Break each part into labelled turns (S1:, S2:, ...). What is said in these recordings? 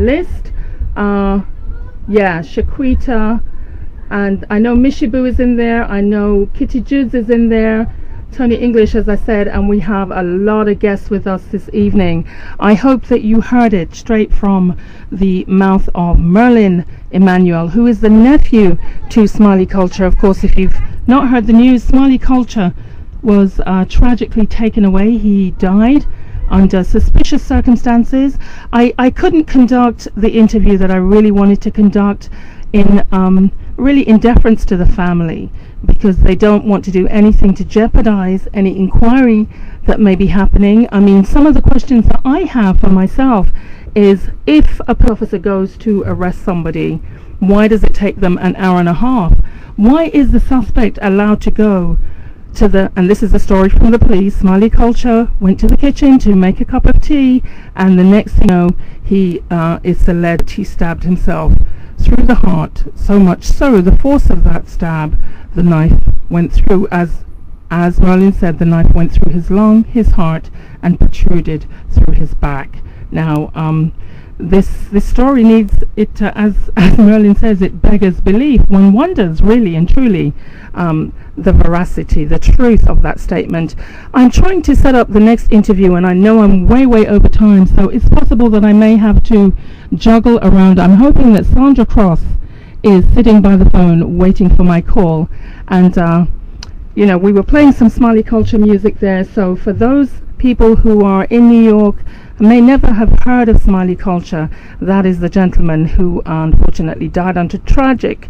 S1: list. Yeah, Shaquita, and I know Mishibu is in there. I know Kitty Judes is in there. Tony English, as I said, and we have a lot of guests with us this evening. I hope that you heard it straight from the mouth of Merlin Emmanuel, who is the nephew to Smiley Culture. Of course, if you've not heard the news, Smiley Culture was tragically taken away. He died under suspicious circumstances. I couldn't conduct the interview that I really wanted to conduct in really in deference to the family, because they don't want to do anything to jeopardize any inquiry that may be happening. I mean, some of the questions that I have for myself is, if a police officer goes to arrest somebody, why does it take them an hour and a half? Why is the suspect allowed to go to the, and this is a story from the police, Smiley Culture went to the kitchen to make a cup of tea, and the next thing you know, he is alleged he stabbed himself through the heart, so much so the force of that stab, the knife went through, as Merlin said, the knife went through his lung, his heart, and protruded through his back. Now this story needs it, as Merlin says, it beggars belief. One wonders really and truly the veracity, the truth of that statement. I'm trying to set up the next interview, and I know I'm way over time, so it's possible that I may have to juggle around. I'm hoping that Sandra Cross is sitting by the phone waiting for my call, and you know, we were playing some Smiley Culture music there, so for those people who are in New York may never have heard of Smiley Culture, that is the gentleman who unfortunately died under tragic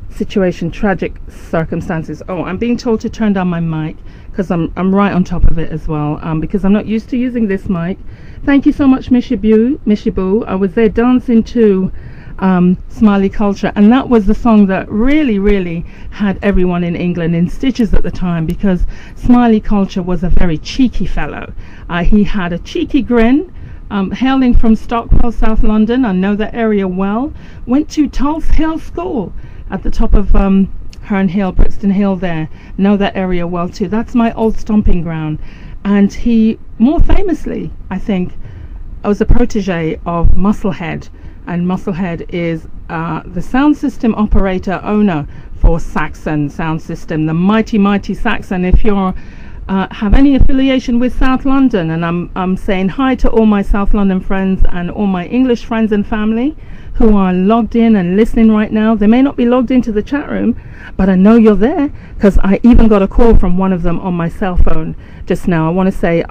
S1: situation, tragic circumstances. Oh, I'm being told to turn down my mic because I'm right on top of it as well, because I'm not used to using this mic. Thank you so much, Mishibu. I was there dancing to Smiley Culture, and that was the song that really had everyone in England in stitches at the time, because Smiley Culture was a very cheeky fellow. He had a cheeky grin, hailing from Stockwell, South London. I know that area well. Went to Tulse Hill School at the top of Herne Hill, Brixton Hill there. Know that area well too. That's my old stomping ground. And he, more famously, I think, was a protege of Musclehead, and Musclehead is the sound system operator owner for Saxon Sound System, the mighty Saxon. If you're have any affiliation with South London, and I'm saying hi to all my South London friends and all my English friends and family who are logged in and listening right now. They may not be logged into the chat room, but I know you're there, because I even got a call from one of them on my cell phone just now. I want to say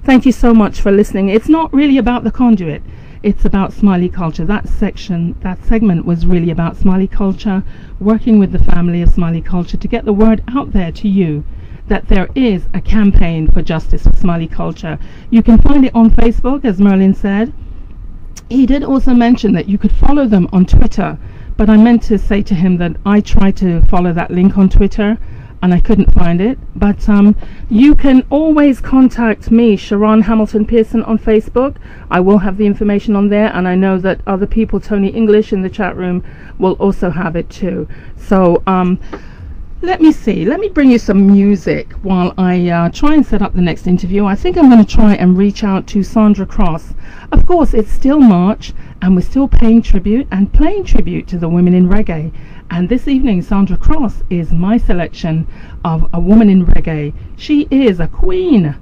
S1: thank you so much for listening. It's not really about the conduit, it's about Smiley Culture. That segment was really about Smiley Culture, working with the family of Smiley Culture to get the word out there to you that there is a campaign for justice for Smiley Culture. You can find it on Facebook, as Merlin said. He did also mention that you could follow them on Twitter, but I meant to say to him that I tried to follow that link on Twitter and I couldn't find it. But you can always contact me, Sharon Hamilton Pearson, on Facebook. I will have the information on there, and I know that other people, Tony English in the chat room, will also have it too. So let me see, let me bring you some music while I try and set up the next interview. I think I'm going to try and reach out to Sandra Cross. Of course, it's still March, and we're still paying tribute and playing tribute to the women in reggae. And this evening, Sandra Cross is my selection of a woman in reggae. She is a queen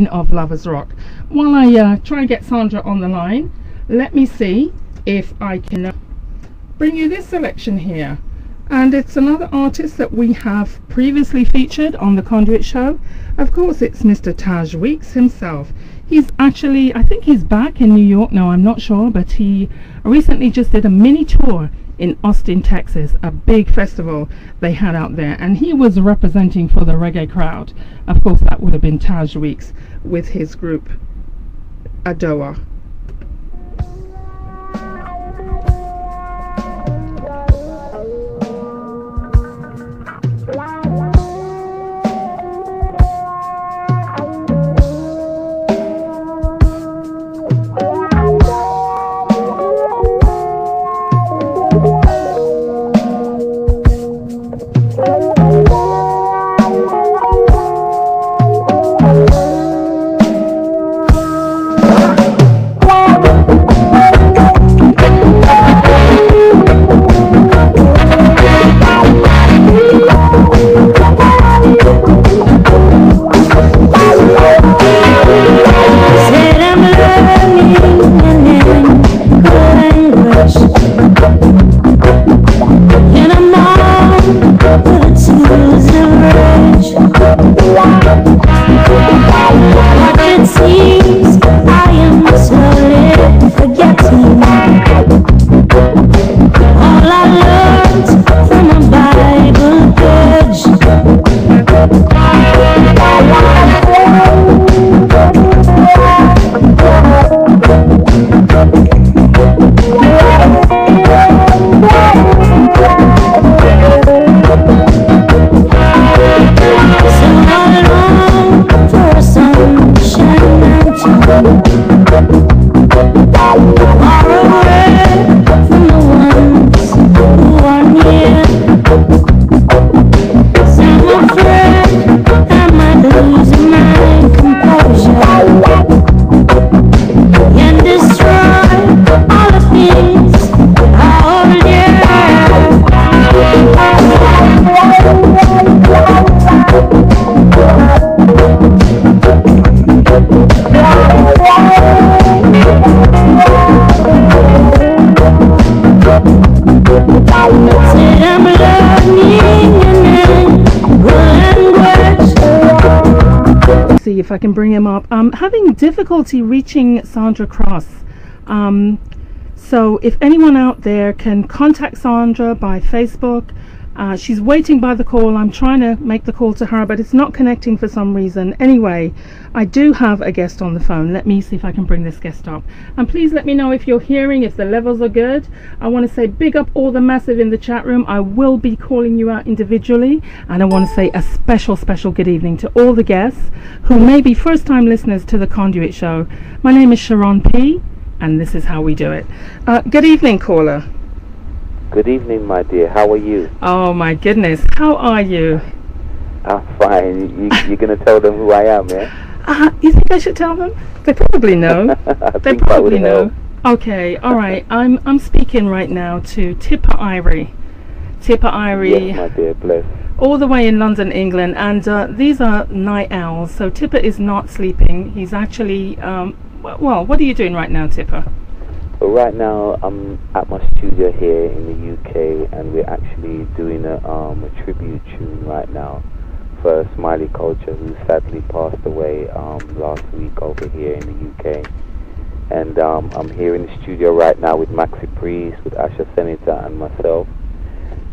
S1: of lovers rock. While I try and get Sandra on the line, let me see if I can bring you this selection here. And it's another artist that we have previously featured on the Conduit Show. Of course, it's Mr. Taj Weeks himself. He's actually, I think he's back in New York now, I'm not sure, but he recently just did a mini tour in Austin, Texas, a big festival they had out there, and he was representing for the reggae crowd. Of course, that would have been Taj Weeks with his group Adoa. if I can bring him up. I'm having difficulty reaching Sandra Cross. So if anyone out there can contact Sandra by Facebook, she's waiting by the call. I'm trying to make the call to her, but it's not connecting for some reason. Anyway, I do have a guest on the phone. Let me see if I can bring this guest up. And please let me know if you're hearing, if the levels are good. I want to say big up all the massive in the chat room. I will be calling you out individually. And I want to say a special good evening to all the guests who may be first time listeners to the Conduit Show. My name is Sharon P. and this is how we do it. Good evening, caller.
S2: Good evening, my dear. How are you?
S1: Oh my goodness, how are you?
S2: I'm fine. You're going to tell them who I am, yeah?
S1: You think I should tell them? They probably know. They probably know.
S2: Help.
S1: Okay, all right. I'm speaking right now to Tippa Irie. Tippa Irie.
S2: Yes, my dear, bless.
S1: All the way in London, England, and these are night owls. So Tippa is not sleeping. He's actually, well, what are you doing right now, Tippa?
S2: Well, right now I'm at my studio here in the UK, and we're actually doing a tribute tune right now for Smiley Culture, who sadly passed away last week over here in the UK. And I'm here in the studio right now with Maxi, with Asha Senator and myself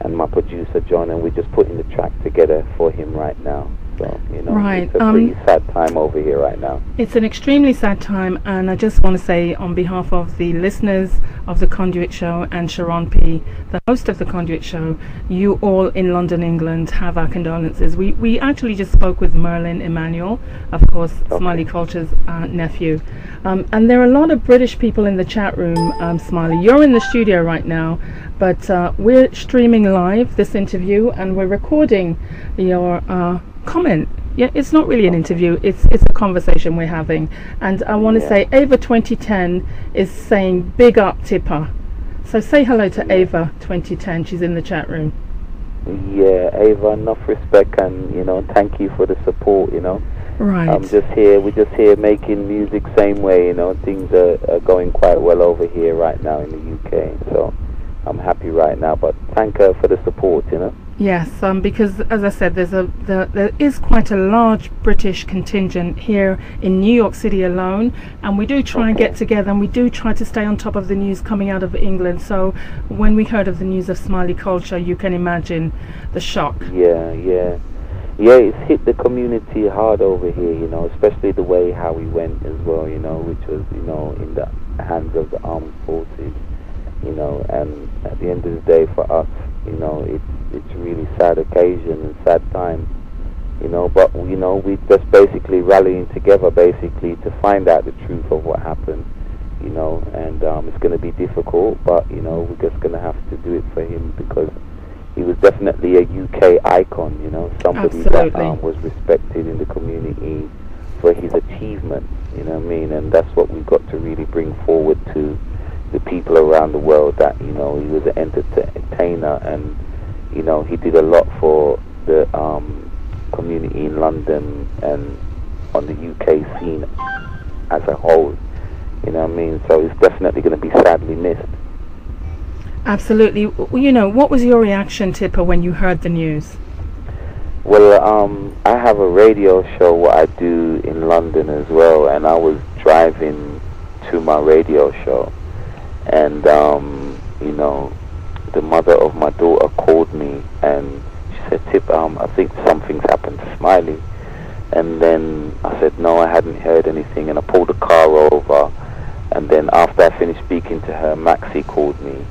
S2: and my producer John, and we're just putting the track together for him right now. So, you know,
S1: right.
S2: It's a pretty sad time over here right now.
S1: It's an extremely sad time, and I just want to say on behalf of the listeners of the Conduit Show and Sharon P, the host of the Conduit Show, you all in London, England, have our condolences. We actually just spoke with David Emmanuel, of course, Smiley Culture's nephew. And there are a lot of British people in the chat room, Smiley. You're in the studio right now, but we're streaming live this interview, and we're recording your comment. Yeah, it's not really an interview, it's a conversation we're having. And I want to say Ava 2010 is saying big up Tippa. So say hello to Ava 2010. She's in the chat room.
S2: Yeah, Ava, enough respect, and you know, thank you for the support, you know.
S1: Right.
S2: We're just here making music same way, you know. Things are going quite well over here right now in the UK, so I'm happy right now, but thank her for the support, you know.
S1: Yes, because as I said, there is quite a large British contingent here in New York City alone, and we do try and get together, and we do try to stay on top of the news coming out of England. So when we heard of the news of Smiley Culture, you can imagine the shock.
S2: Yeah, it's hit the community hard over here, you know, especially the way how we went as well, you know, which was, you know, in the hands of the armed forces, you know, and at the end of the day for us, you know, it's really sad occasion and sad time, you know, but you know, we just basically rallying together basically to find out the truth of what happened, you know, and it's going to be difficult, but you know, we're just going to have to do it for him, because he was definitely a UK icon, you know, somebody that was respected in the community for his achievements, you know what I mean, and that's what we've got to really bring forward to the people around the world, that, you know, he was an entertainer, and you know, he did a lot for the community in London and on the UK scene as a whole, you know what I mean, so he's definitely going to be sadly missed.
S1: Absolutely. You know, what was your reaction, Tippa, when you heard the news?
S2: Well, I have a radio show what I do in London as well, and I was driving to my radio show, and you know, the mother of my daughter called me, and she said, Tip, I think something's happened to Smiley. And then I said no, I hadn't heard anything, and I pulled the car over, and then after I finished speaking to her, Maxi called me,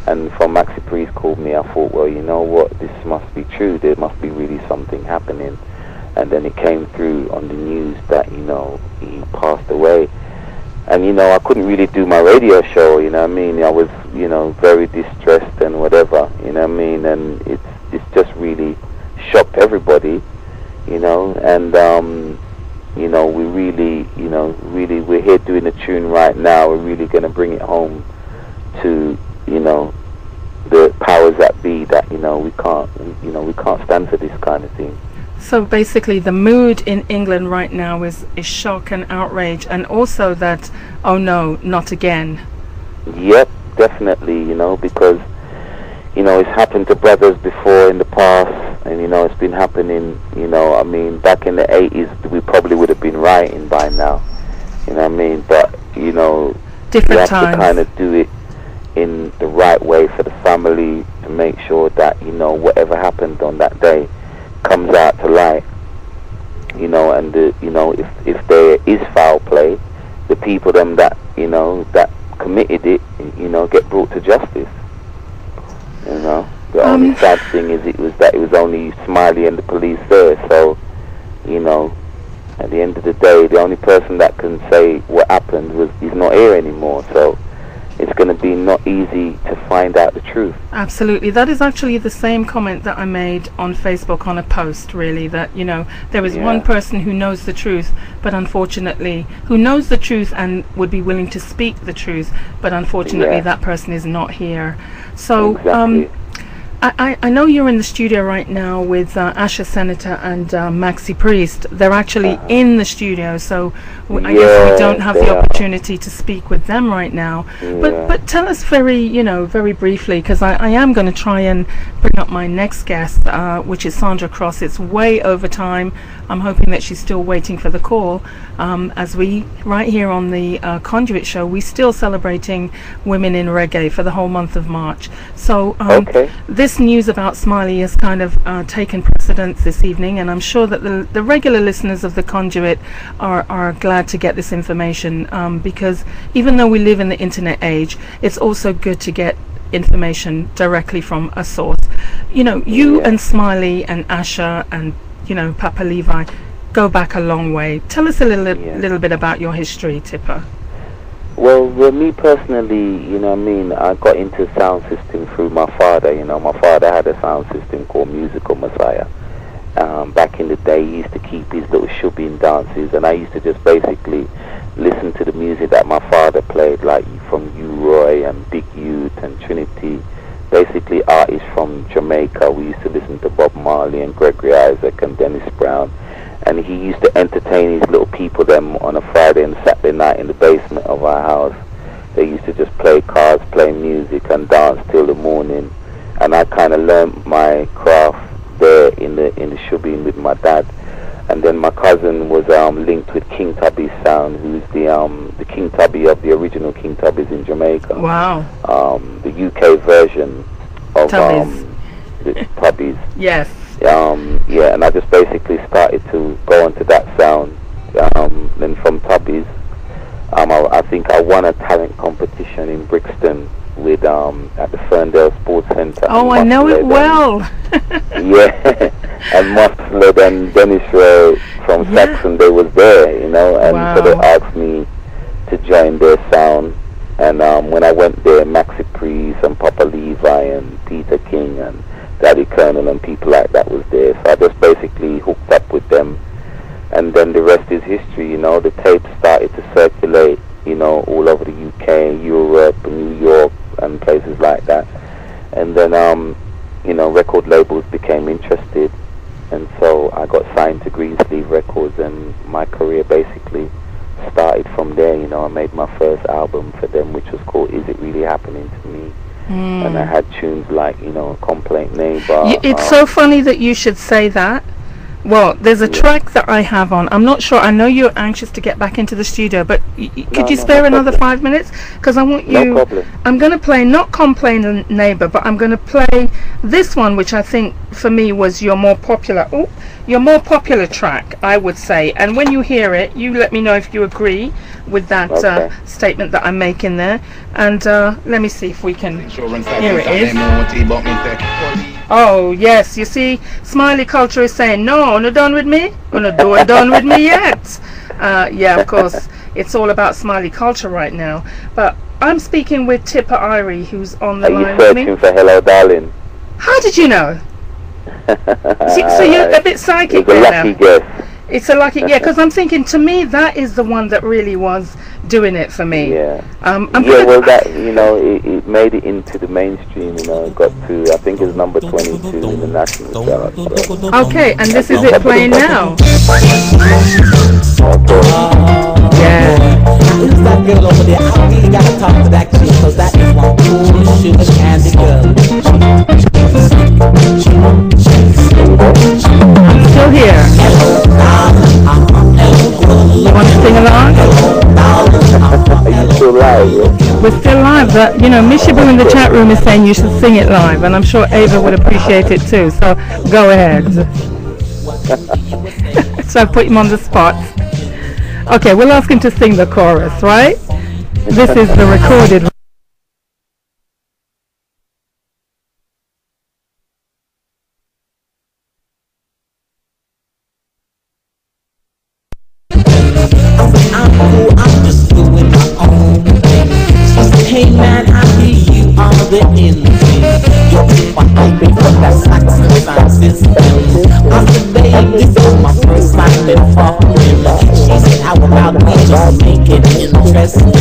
S2: and from Maxi Priest called me, I thought, well, you know what, this must be true, there must be really something happening. And then it came through on the news that, you know, he passed away. And, you know, I couldn't really do my radio show, you know what I mean? I was, you know, very distressed and whatever, you know what I mean? And it's just really shocked everybody, you know? And, you know, we really, you know, really, we're here doing a tune right now. We're really going to bring it home to, you know, the powers that be, that, you know, we can't stand for this kind of thing.
S1: So basically the mood in England right now is shock and outrage, and also that, oh no, not again.
S2: Yep, definitely, you know, because, you know, it's happened to brothers before in the past, and it's been happening. I mean, back in the 80s, we probably would have been rioting by now. You know what I mean? But
S1: different
S2: you have
S1: times.
S2: to kind of do it in the right way for the family to make sure that whatever happened on that day comes out to light. And if there is foul play, the people that that committed it, get brought to justice. The only sad thing is it was only Smiley and the police there. So, at the end of the day, the only person that can say what happened is not here anymore. So it's going to be not easy to find out the truth.
S1: Absolutely. That is actually the same comment that I made on Facebook on a post, really, that, there is one person who knows the truth, but unfortunately, who knows the truth and would be willing to speak the truth, but unfortunately that person is not here. So,
S2: exactly.
S1: I know you're in the studio right now with Asha Senator and Maxi Priest. They're actually in the studio, so I guess we don't have the opportunity to speak with them right now. But tell us very briefly, because I am going to try and bring up my next guest, which is Sandra Cross. It's way over time. I'm hoping that she's still waiting for the call. As we, right here on the Conduit Show, we're still celebrating women in reggae for the whole month of March. So this news about Smiley has kind of taken precedence this evening, and I'm sure that the regular listeners of the Conduit are glad to get this information, because even though we live in the internet age, it's also good to get information directly from a source. You and Smiley and Asha and Papa Levi go back a long way. Tell us a little bit about your history, Tippa.
S2: Well, me personally, I got into sound system through my father. My father had a sound system called Musical Messiah. Back in the day, he used to keep his little shubbing dances, and I used to just basically listen to the music that my father played, like from U-Roy and Big Youth and Trinity, basically artists from Jamaica. We used to listen to Bob Marley and Gregory Isaac and Dennis Brown. And he used to entertain his little people them on a Friday and Saturday night in the basement of our house. They used to just play cards, play music, and dance till the morning. And I kind of learned my craft there in the shubbing with my dad. And then my cousin was linked with King Tubby's sound, who's the King Tubby of the original King Tubby's in Jamaica.
S1: Wow.
S2: The UK version of the Tubby's.
S1: Yes.
S2: And I just basically started to go into that sound. Then from Tubby's, I think I won a talent competition in Brixton with at the Ferndale Sports Centre.
S1: Oh, I know it well.
S2: And Muscle and Dennis Rowe from Saxon, they was there, and so they asked me to join their sound. And when I went there, Maxi Priest and Papa Levi and Peter King and Daddy Colonel and people like that was there. So I just basically hooked up with them, and then the rest is history. The tapes started to circulate, all over the UK, Europe, New York, and places like that. And then, record labels became interested, and so I got signed to Greensleeve Records, and my career basically started from there. I made my first album for them, which was called Is It Really Happening to Me? And I had tunes like, Complaint Neighbor.
S1: It's so funny that you should say that. Well, there's a track that I have on. I'm not sure. I know you're anxious to get back into the studio, but could you spare another 5 minutes? Because I want you...
S2: No problem.
S1: I'm going to play, not Complain Neighbor, but I'm going to play this one, which I think for me was your more popular track, I would say. And when you hear it, you let me know if you agree with that statement that I'm making there. And let me see if we can... Here it is. Oh, yes, you see, Smiley Culture is saying, no done with me? No done with me yet. Of course, it's all about Smiley Culture right now. But I'm speaking with Tippa Irie, who's on the line with me.
S2: Are you searching for Hello Darling?
S1: How did you know? So you're a bit psychic
S2: there now.
S1: It's a lucky guess. It's a lucky, because I'm thinking, to me, that is the one that really was doing it for me.
S2: It made it into the mainstream, it got to, I think it's number 22 in the national chart. So.
S1: Okay, and this is it playing now.
S3: Who's that girl over there? I really gotta talk to that chick, cause that is one. sugar candy girl.
S1: I'm still here. You want to sing along?
S2: Are you still live? Yeah?
S1: We're still live, but you know, Mishibu in the chat room is saying you should sing it live, and I'm sure Ava would appreciate it too. So go ahead. So I put him on the spot. Okay, we'll ask him to sing the chorus, right? This is the recorded.
S3: I'm cool, I'm just doing my own thing. She said, hey man, I hear you on the envy. You're hoping for that sacrifice system. I said, babe, this is my first time in foreign. She said, how about we just make it interesting?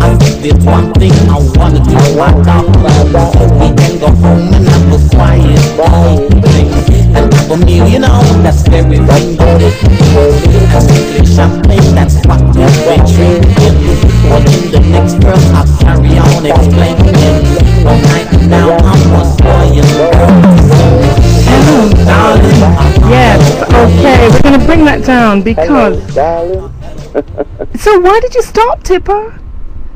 S3: I said, there's one thing I wanna do, my daughter. We can go home and have a quiet thing. And have a meal, you know, that's very good. And simply champagne, that's what we're drinking. But in the next verse, I'll carry on explaining. One night now, I'm one boy and girl. Hello, darling.
S1: Yes, okay, we're going to bring that down because...
S2: Hello,
S1: So why did you stop, Tippa?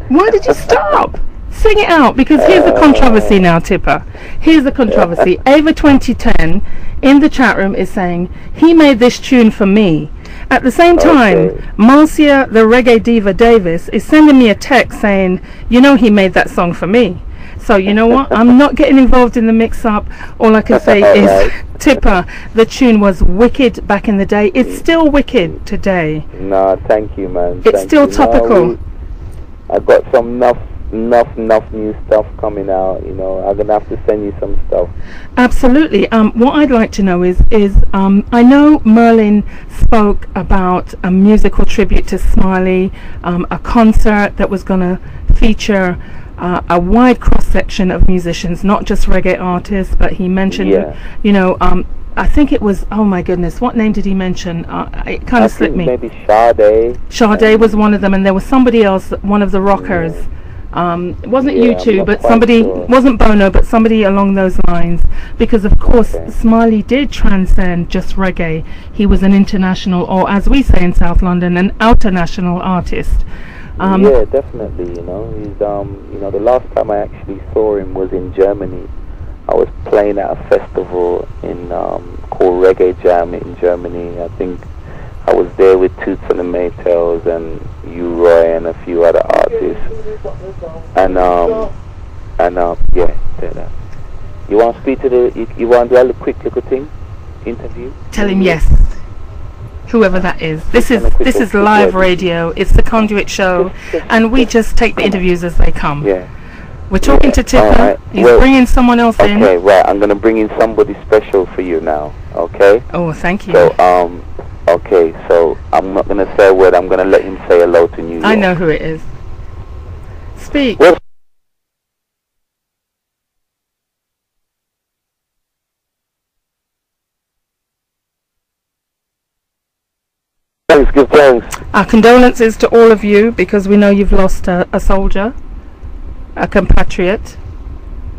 S1: Why did you stop? Sing it out, because here's the controversy now, Tippa. Here's the controversy. Ava 2010 in the chat room is saying, he made this tune for me. At the same time, Marcia, the reggae diva Davis, is sending me a text saying, you know, he made that song for me. So you know what? I'm not getting involved in the mix-up. All I can say is, Tippa, the tune was wicked back in the day. It's still wicked today.
S2: No, thank you, man.
S1: It's still topical.
S2: I got some enough new stuff coming out. You know, I'm gonna have to send you some stuff.
S1: Absolutely. What I'd like to know is I know Merlin spoke about a musical tribute to Smiley, a concert that was going to feature a wide cross-section of musicians, not just reggae artists, but he mentioned, you know, I think it was, oh my goodness, what name did he mention? It kind of slipped me.
S2: Maybe Sade.
S1: Sade was one of them, and there was somebody else, one of the rockers. It wasn't U2, but somebody, wasn't Bono, but somebody along those lines, because of course Smiley did transcend just reggae. He was an international, or as we say in South London, an outer-national artist.
S2: Yeah, definitely. You know, he's you know, the last time I actually saw him was in Germany. I was playing at a festival in called Reggae Jam in Germany. I think I was there with Toots and the Maytals and U-Roy and a few other artists. And yeah, you want to speak to the? You want to do a quick little thing, interview?
S1: Tell him yes. Whoever that is. This is live radio. It's the Conduit Show, and we just take the interviews as they come.
S2: Yeah.
S1: We're talking to Tippa.
S2: Right.
S1: He's bringing someone else in.
S2: Okay, right. I'm gonna bring in somebody special for you now. Okay.
S1: Oh, thank you.
S2: So okay. So I'm not gonna say a word. I'm gonna let him say hello to New York.
S1: I know who it is. Speak.
S2: Well, thanks, give thanks.
S1: Our condolences to all of you, because we know you've lost a soldier, a compatriot.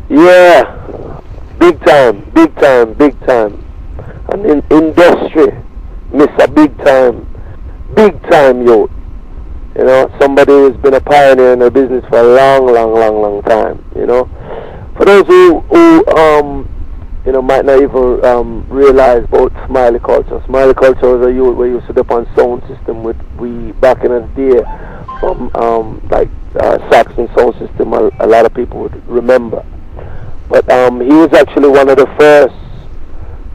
S4: Yeah, big time, big time, big time. And in industry, miss a big time youth. You know, somebody who's been a pioneer in the business for a long time. You know, for those who you know, might not even realize about Smiley Culture. Smiley Culture was a youth where you stood up on sound system with we back in the day from like Saxon sound system. A lot of people would remember. But he was actually one of the first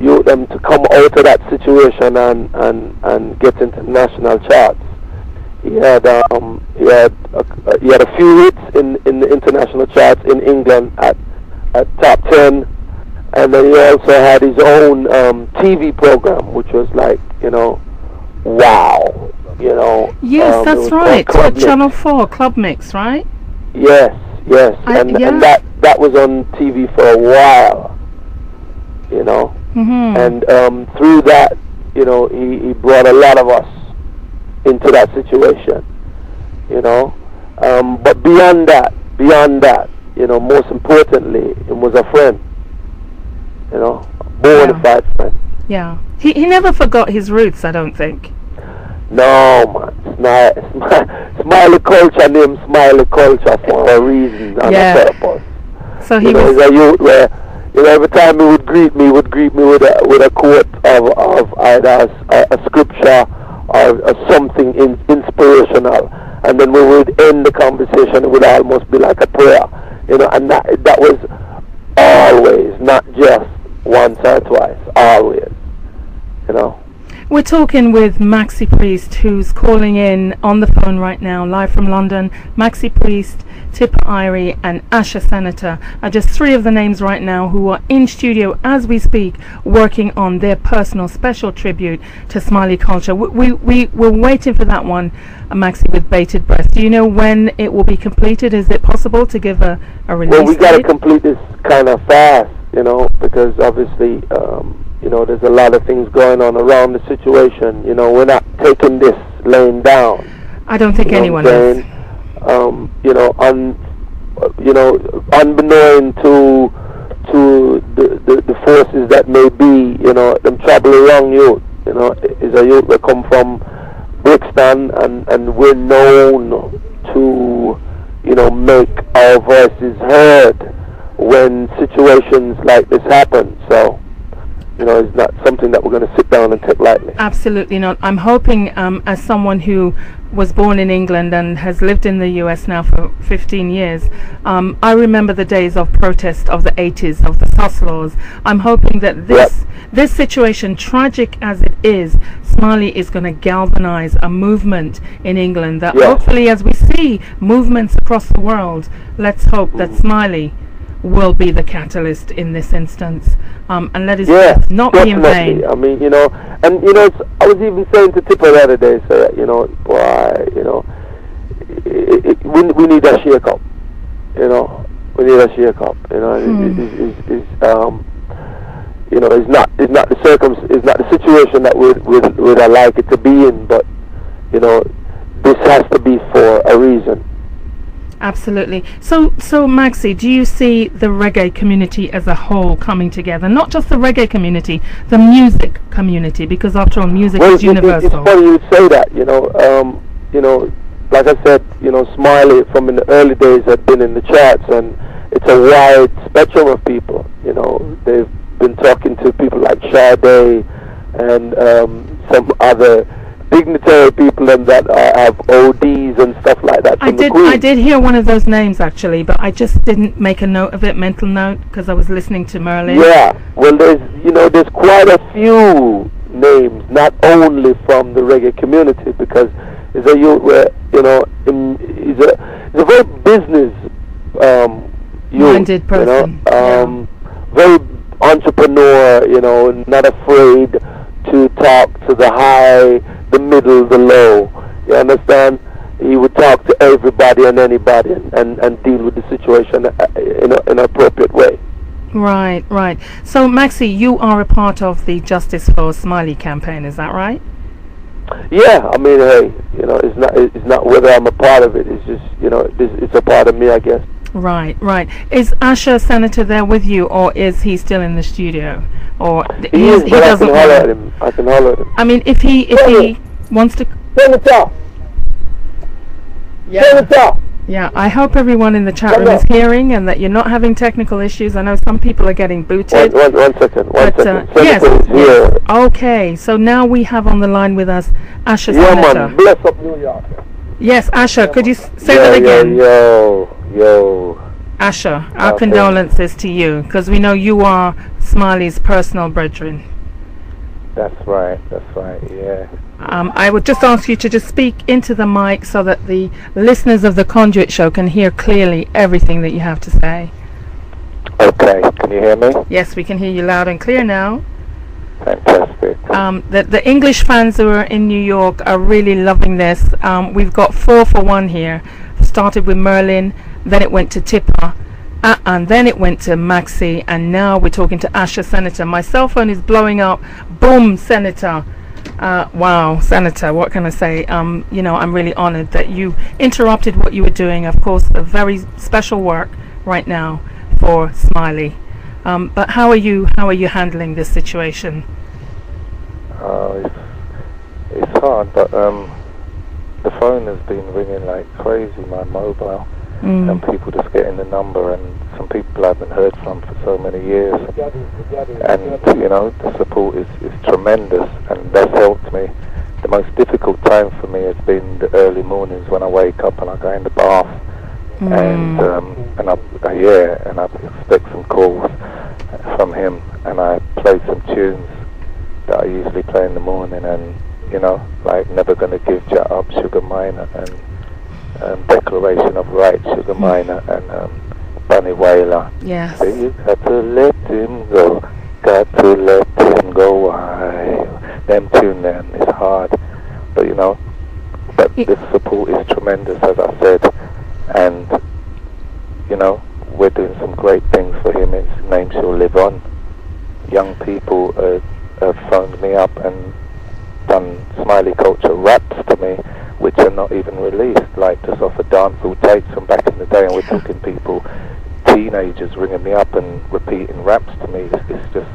S4: youth to come out of that situation and get into national charts. He had a few hits in the international charts in England at top 10. And then he also had his own TV program, which was like, you know, wow, you know.
S1: Yes, that's right. Channel 4, Club Mix, right?
S4: Yes. And that was on TV for a while, you know. And through that, you know, he brought a lot of us into that situation, you know. But beyond that, most importantly, he was a friend. Bona fide friend.
S1: Yeah. He never forgot his roots, I don't think.
S4: No, man. Smiley Culture named Smiley Culture for a reason and a purpose.
S1: So he was
S4: a youth where, every time he would greet me with a quote of either a scripture or something inspirational, and then we would end the conversation. It would almost be like a prayer, and that was always, not just once or twice, always,
S1: We're talking with Maxi Priest, who's calling in on the phone right now, live from London. Maxi Priest, Tippa Irie and Asha Senator are just three of the names right now who are in studio as we speak, working on their personal special tribute to Smiley Culture. We're waiting for that one, Maxi, with bated breath. Do you know when it will be completed? Is it possible to give a release
S4: Well, we got to
S1: date?
S4: complete this kind of fast, because obviously, there's a lot of things going on around the situation. We're not taking this laying down.
S1: I don't think anyone is.
S4: Unbeknown to the forces that may be, them traveling around youth, is a youth that come from Brixton, and we're known to, make our voices heard when situations like this happen. So, it's not something that we're going to sit down and take lightly.
S1: Absolutely not. I'm hoping, as someone who was born in England and has lived in the US now for 15 years, I remember the days of protest of the 80s, of the SOS laws. I'm hoping that this situation, tragic as it is, Smiley is going to galvanize a movement in England that hopefully, as we see movements across the world, let's hope that Smiley will be the catalyst in this instance, and let his death not be in vain.
S4: I mean, I was even saying to Tippa the other day, we need a shake up. We need a shake up. It's not the situation that we'd like it to be in, but this has to be for a reason.
S1: Absolutely. So Maxi, do you see the reggae community as a whole coming together? Not just the reggae community, the music community, because after all, music is universal.
S4: It's funny you say that. Like I said, Smiley from in the early days had been in the charts, and it's a wide spectrum of people. They've been talking to people like Sade and some other dignitary people and that have ODs and stuff like that.
S1: I did hear one of those names actually, but I just didn't make a note of it, mental note, because I was listening to Merlin.
S4: Yeah, well, there's quite a few names, not only from the reggae community, because it's a youth where he's a very business
S1: minded person.
S4: Very entrepreneur, not afraid to talk to the high, the middle, the low. You understand? He would talk to everybody and anybody and deal with the situation in an appropriate way.
S1: Right. So Maxi, you are a part of the Justice for Smiley campaign, is that right?
S4: Yeah, I mean, hey, it's not whether I'm a part of it. It's just, it's a part of me, I guess.
S1: Right. Is Asha Senator there with you, or is he still in the studio? Or
S4: he doesn't holler at him. I can holler at him.
S1: I mean, if he wants to.
S4: Senator.
S1: Yeah.
S4: Senator.
S1: Yeah. I hope everyone in the chat room is hearing, and that you're not having technical issues. I know some people are getting booted.
S4: One second.
S1: Yes.
S4: Here.
S1: Okay. So now we have on the line with us Asha Senator.
S4: Yeah, man. Bless up New York.
S1: Yes, Asha. Could you say that again?
S4: Yo.
S1: Asha, our condolences to you, because we know you are Smiley's personal brethren.
S2: That's right, yeah.
S1: I would just ask you to just speak into the mic so that the listeners of the Conduit Show can hear clearly everything that you have to say.
S2: Okay, can you hear me?
S1: Yes, we can hear you loud and clear now.
S2: Fantastic.
S1: The English fans who are in New York are really loving this. We've got 4 for 1 here. Started with Merlin, then it went to Tippa, and then it went to Maxi, and now we're talking to Asha Senator. My cell phone is blowing up. Boom, Senator. Wow, Senator, what can I say? I'm really honored that you interrupted what you were doing. Of course, the very special work right now for Smiley. But how are you handling this situation?
S5: It's hard, but the phone has been ringing like crazy, my mobile, and people just getting the number, and some people I haven't heard from for so many years, and you know, the support is tremendous, and that's helped me. The most difficult time for me has been the early mornings when I wake up and I go in the bath, and I expect some calls from him, and I play some tunes that I usually play in the morning, and you know, like Never Gonna Give Ya Up, Sugar Minor, and Declaration of Rights, Sugar Minor, and Bunny Wailer.
S1: Yes.
S5: Say you got to let him go, got to let him go. Why? Them tune then is hard, but you know, but the support is tremendous, as I said, and you know, we're doing some great things for him. His name shall live on. Young people have phoned me up and done Smiley Culture raps to me, which are not even released, like just off of dancehall tapes from back in the day, and we're talking people, teenagers ringing me up and repeating raps to me. It's just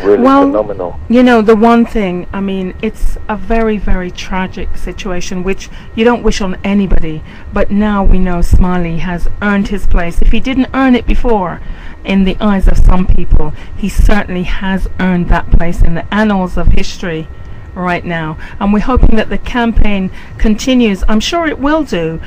S5: really phenomenal.
S1: You know, the one thing, I mean, it's a very, very tragic situation, which you don't wish on anybody, but now we know Smiley has earned his place. If he didn't earn it before, in the eyes of some people, he certainly has earned that place in the annals of history right now, and we're hoping that the campaign continues. I'm sure it will do.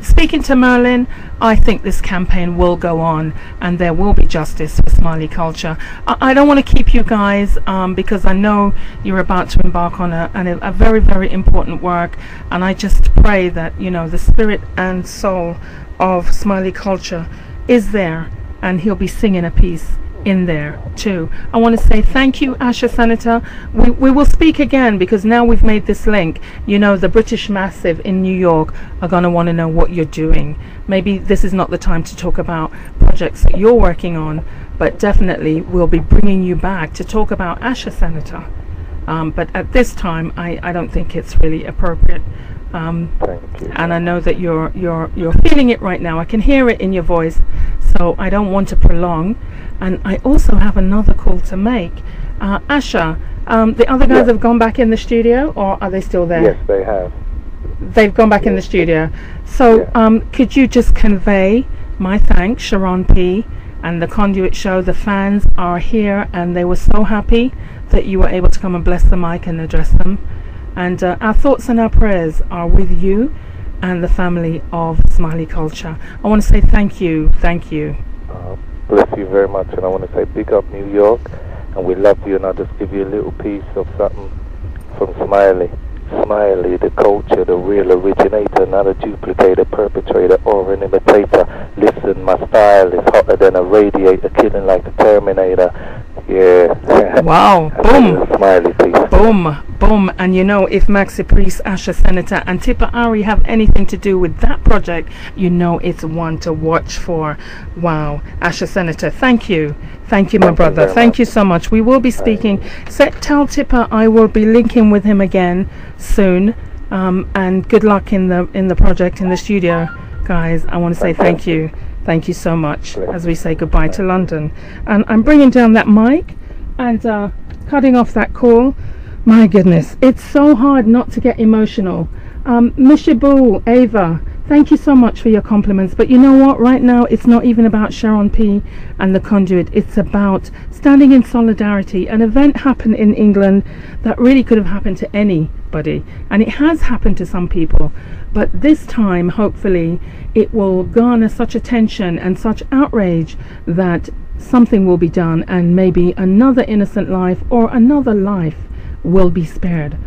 S1: Speaking to Merlin, I think this campaign will go on, and there will be justice for Smiley Culture. I don't want to keep you guys because I know you're about to embark on a very, very important work, and I just pray that, you know, the spirit and soul of Smiley Culture is there, and he'll be singing a piece in there too. I want to say thank you, Asha Senator. We will speak again, because now we've made this link. You know, the British Massive in New York are going to want to know what you're doing. Maybe this is not the time to talk about projects that you're working on, but definitely we'll be bringing you back to talk about Asha Senator. But at this time, I don't think it's really appropriate.
S5: Thank you.
S1: And I know that you're feeling it right now. I can hear it in your voice, so I don't want to prolong. And I also have another call to make. Asha, the other guys have gone back in the studio, or are they still there?
S5: Yes, they have.
S1: They've gone back in the studio. So could you just convey my thanks, Sharon P. and the Conduit Show? The fans are here, and they were so happy that you were able to come and bless the mic and address them. And our thoughts and our prayers are with you and the family of Smiley Culture. I want to say thank you. Thank you.
S5: Bless you very much, and I want to say big up New York, and we love you, and I'll just give you a little piece of something from Smiley. Smiley, the culture, the real originator, not a duplicator, perpetrator, or an imitator. Listen, my style is hotter than a radiator, killing like a Terminator. Yeah.
S1: Wow. Boom.
S5: Smiley piece.
S1: Boom. Boom. And you know, if Maxi Priest, Asha Senator, and Tippa Irie have anything to do with that project, you know it's one to watch for. Wow. Asha Senator, thank you. Thank you, my brother. Thank you so much. We will be speaking. Tell Tippa I will be linking with him again soon. And good luck in the project, in the studio, guys. I want to say thank you. Thank you so much as we say goodbye to London. And I'm bringing down that mic and cutting off that call. My goodness, it's so hard not to get emotional. Mishabu, Ava, thank you so much for your compliments. But you know what? Right now, it's not even about Sharon P. and the Conduit. It's about standing in solidarity. An event happened in England that really could have happened to anybody. And it has happened to some people. But this time, hopefully, it will garner such attention and such outrage that something will be done, and maybe another innocent life or another life will be spared